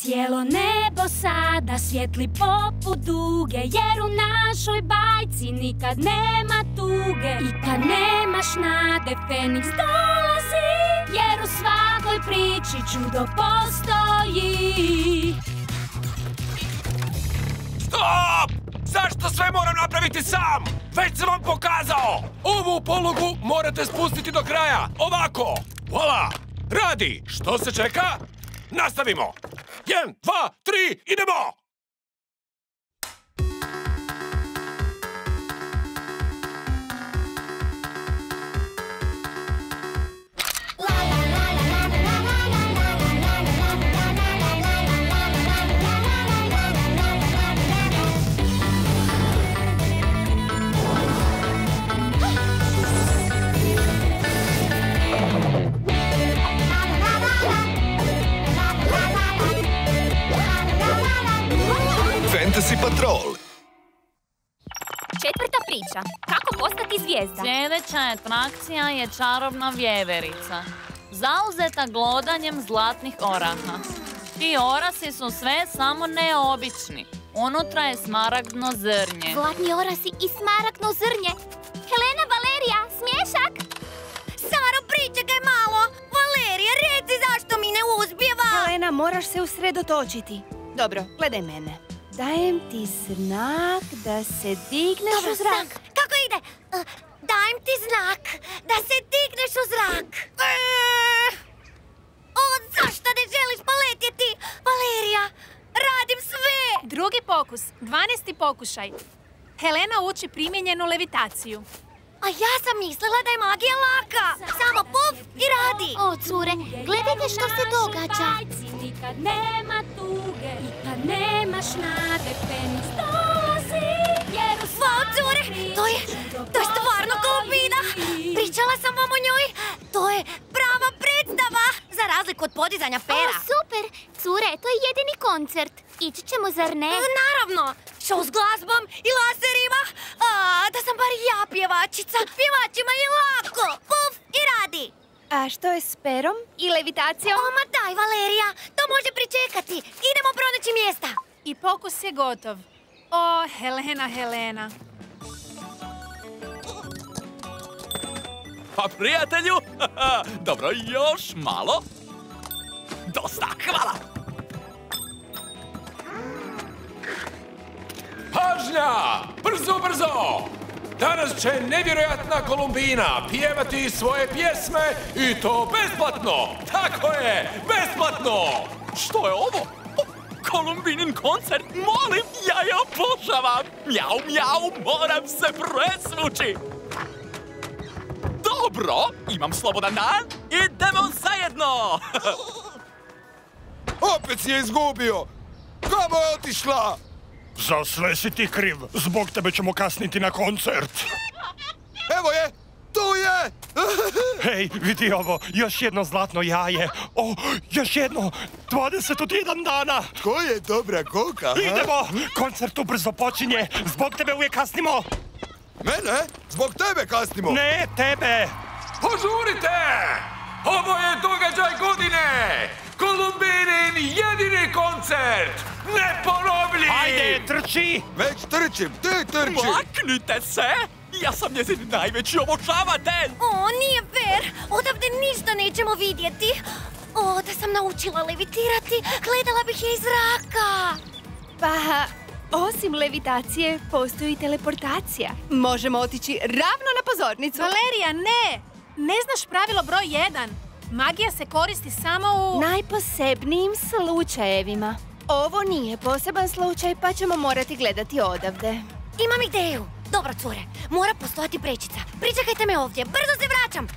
Cijelo nebo sada svijetli poput duge, jer u našoj bajci nikad nema tuge. I kad nemaš nade, Feniks dolazi, jer u svakoj priči čudo postoji. Stop! Zašto sve moram napraviti sam? Već sam vam pokazao! Ovu polugu morate spustiti do kraja. Ovako! Voila! Radi! Što se čeka? Nastavimo! 1, 2, 3, idemo! Fantasy Patrol. Četvrta priča. Kako postati zvijezda? Sljedeća atrakcija je čarobna vjeverica. Zauzeta glodanjem zlatnih oraha. Ti orasi su sve samo neobični. Unutra je smaragdno zrnje. Zlatni orasi i smaragdno zrnje. Helena, Valerija, smiješak? Saro, pričekaj malo. Valerija, reci zašto mi ne uspijeva. Helena, moraš se usredotočiti. Dobro, gledaj mene. Dajem ti znak da se digneš u zrak. Kako ide? Dajem ti znak da se digneš u zrak. Zašto ne želiš poletjeti? Valerija, radim sve. Drugi pokus, 12. pokušaj. Helena uči primijenjenu levitaciju. A ja sam mislila da je magija laka. Samo puf i radi. O, cure, gledajte što se događa. Nikad nema tuge i kad nemaš nade, Feniks dolazi, jer u cure, to je stvarno Kolumbina. Pričala sam vam o njoj. To je prava predstava. Za razliku od podizanja pera. O, super. Cure, to je jedini koncert. Ići ćemo, zar ne? Naravno. Show s glazbom i laserima. Da sam bar ja pjevačica. Pjevačima je lako. Puf i radi. A što je s perom i levitacijom? Ma daj, Valerija. To može pričekati. Idemo pronaći mjesta. I pokus je gotov. O, Helena. Pa prijatelju, dobro, još malo. Dosta, hvala. Pažnja! Brzo, brzo! Danas će nevjerojatna Kolumbina pjevati svoje pjesme i to besplatno! Tako je, besplatno! Što je ovo? Kolumbinin koncert, molim, ja je obožavam! Mjau, mjau, moram se presvući! Dobro, imam slobodan dan, idemo zajedno! Opet si je izgubio! Kamo je otišla? Za sve si ti kriv. Zbog tebe ćemo kasniti na koncert. Evo je! Tu je! Hej, vidi ovo. Još jedno zlatno jaje. O, još jedno. 21 dana. Ko je dobra koka? Idemo! Koncert ubrzo počinje. Zbog tebe uvijek kasnimo. Mene? Zbog tebe kasnimo. Ne, tebe. Požurite! Ovo je događaj godine! Kolumbinin jedini koncert! Neponovljiv! Ajde, trči! Već trčim, ti trči! Maknite se! Ja sam njezin najveći obožavatelj! O, nije fair! Odavde ništa nećemo vidjeti! O, da sam naučila levitirati, gledala bih je iz zraka! Pa, osim levitacije, postoji teleportacija. Možemo otići ravno na pozornicu. Valerija, ne! Ne znaš pravilo broj 1. Magija se koristi samo u najposebnijim slučajevima. Ovo nije poseban slučaj, pa ćemo morati gledati odavde. Imam ideju. Dobro, cure, mora postojati prečica. Pričekajte me ovdje, brzo se vraćam.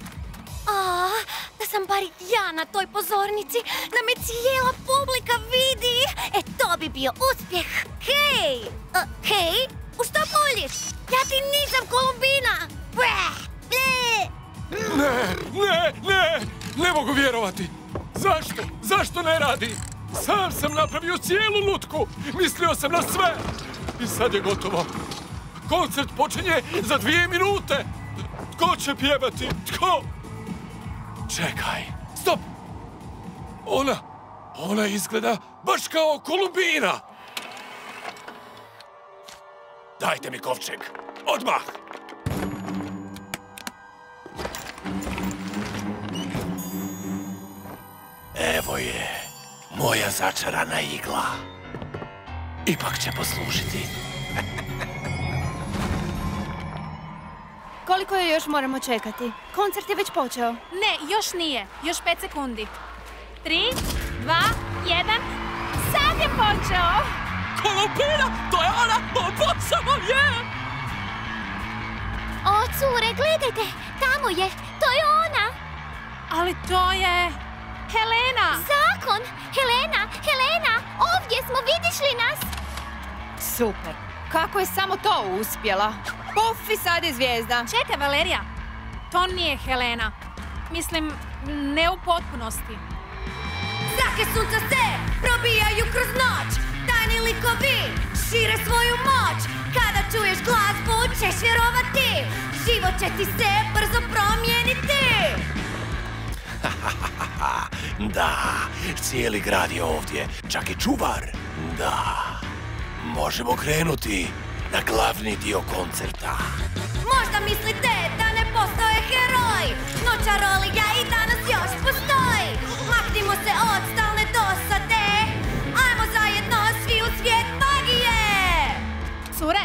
Da sam bar ja na toj pozornici, da me cijela publika vidi. To bi bio uspjeh. Hej! Hej, u što puljiš? Ja ti nisam Kolumbina. Ne mogu vjerovati. Zašto? Zašto ne radi? Sam sam napravio cijelu lutku. Mislio sam na sve. I sad je gotovo. Koncert počinje za 2 minute. Tko će pjevati? Tko? Čekaj. Stop! Ona izgleda baš kao Kolumbina. Dajte mi kovčeg. Odmah! Evo je, moja začarana igla. Ipak će poslužiti. Koliko je još moramo čekati? Koncert je već počeo. Ne, još nije. Još 5 sekundi. 3, 2, 1. Sad je počeo! Kolumbina, to je ona! Obožavam je! O, cure, gledajte! Tamo je! To je ona! Ali to je... Helena! Zakon! Helena! Ovdje smo, vidiš li nas? Super. Kako je samo to uspjela? Puf i sad je zvijezda. Čekaj, Valerija. To nije Helena. Mislim, ne u potpunosti. Zrake sunca se probijaju kroz noć. Tajni likovi šire svoju moć. Kada čuješ glazbu ćeš vjerovati. Život će ti se brzo promijeniti. Da, cijeli grad je ovdje, čak i čuvar. Da, možemo krenuti na glavni dio koncerta. Možda mislite da ne postoje heroj, no čarolija i danas još postoji. Maknimo se od stalne dosade, ajmo zajedno svi u svijet magije. Cure,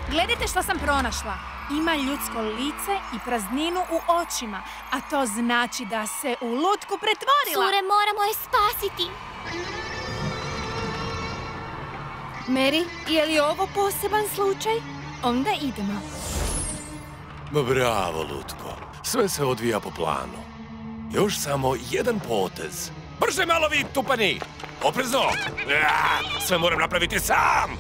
gledajte što sam pronašla. Ima ljudsko lice i prazninu u očima, a to znači da se u lutku pretvorila. Cure, moramo je spasiti. Mary, je li ovo poseban slučaj? Onda idemo. Bravo, Lutko. Sve se odvija po planu. Još samo jedan potez. Brže malo vi, tupani! Oprezno! Sve moram napraviti sam!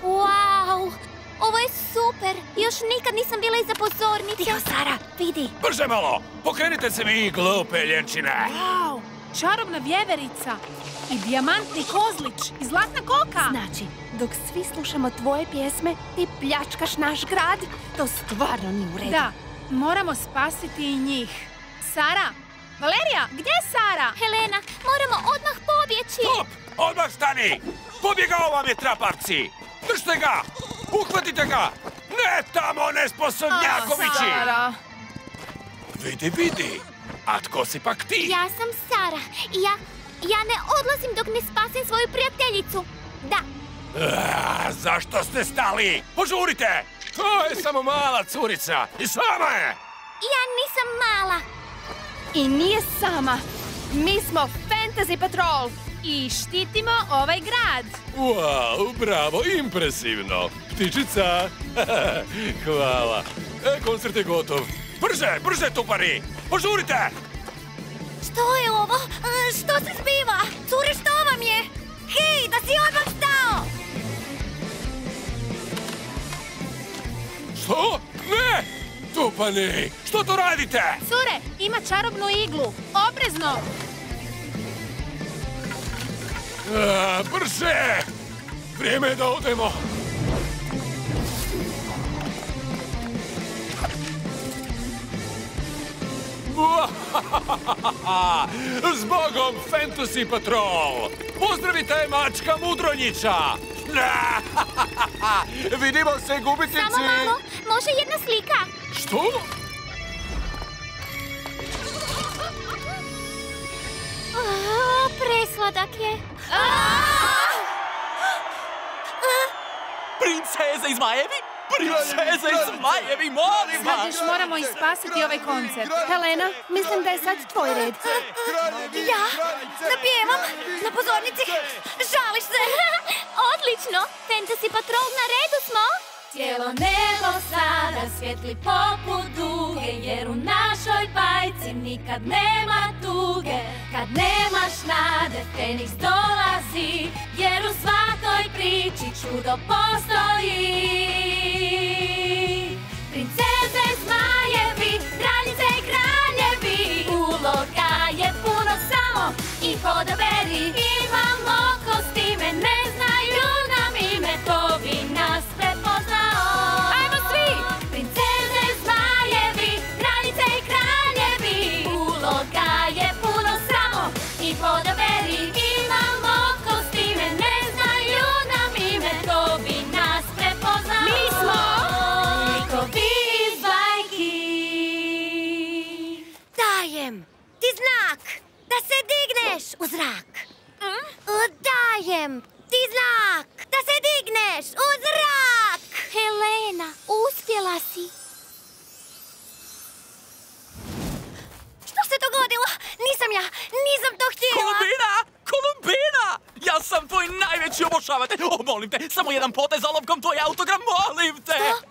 Wow! Ovo je super! Još nikad nisam bila iza pozornice. Tiho, Sara, vidi. Brže malo! Pokrenite se vi, glupe ljenčine! Wow! Čarobna vjeverica i dijamantni kozlić i zlatna koka. Znači, dok svi slušamo tvoje pjesme, ti pljačkaš naš grad, to stvarno nije u redu. Da, moramo spasiti i njih. Sara! Valerija, gdje je Sara? Helena, moramo odmah pobjeći. Stop! Odmah stani! Pobjegao vam je, trapavci! Držite ga! Uhvatite ga! Ne tamo, nesposobnjakovići! Sara! Vidi! A tko si pak ti? Ja sam Sara i ja ne odlazim dok ne spasim svoju prijateljicu. Da. Zašto ste stali? Požurite! To je samo mala curica i sama je! Ja nisam mala. I nije sama. Mi smo Fantasy Patrol. I štitimo ovaj grad. Wow, bravo, impresivno. Ptičica. Hvala. Koncert je gotov. Brže, tupari! Požurite! Što je ovo? Što se zbiva? Cure, što vam je? Hej, da si odmah stao! Što? Ne! Tupani, što to radite? Cure, ima čarobnu iglu. Oprezno! Brže! Vrijeme je da odemo. Zbogom, Fantasy Patrol! Pozdravite mačka Mudronjića! Vidimo se, gubitnici! Samo malo, može jedna slika. Što? Presladak je. Princeze iz Majevi! Princeze iz Majevi, molim vas! Sad još moramo ispasiti ovaj koncert. Helena, mislim da je sad tvoj red. Ja? Da pjevam? Na pozornici? Žališ se? Odlično! Fantasy Patrol, na redu smo! Cijelo nebo sada svijetli poput duge, jer u našoj bajci nikad nema tuge. Kad nemaš nade, Feniks dolazi, jer u svakoj priči čudo postoji. Princeze, zmajevi, kraljice i kraljevi, uloga je puno, samo ih odaberi. Imamo kostime, ne znaju nam ime, ko bi nas prepoznao. Ajmo svi! Princeze, zmajevi, kraljice i kraljevi, uloga je puno, samo ih Dajem ti znak da se digneš u zrak. Dajem ti znak da se digneš u zrak. Helena, uspjela si. Što se dogodilo? Nisam to htjela. Kolumbina! Ja sam tvoj najveći obožavatelj. Molim te, samo jedan potez olovkom, tvoj autogram, molim te! Što?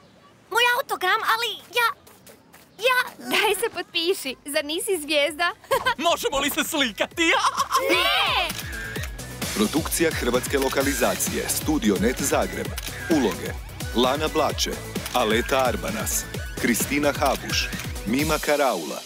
Moj autogram, ali ja... Daj se potpiši, zar nisi zvijezda? Možemo li se slikati? Ne! Produkcija hrvatske lokalizacije Studio Net Zagreb. Uloge: Lana Blače, Aleta Arbanas, Kristina Habuš, Mima Karaula,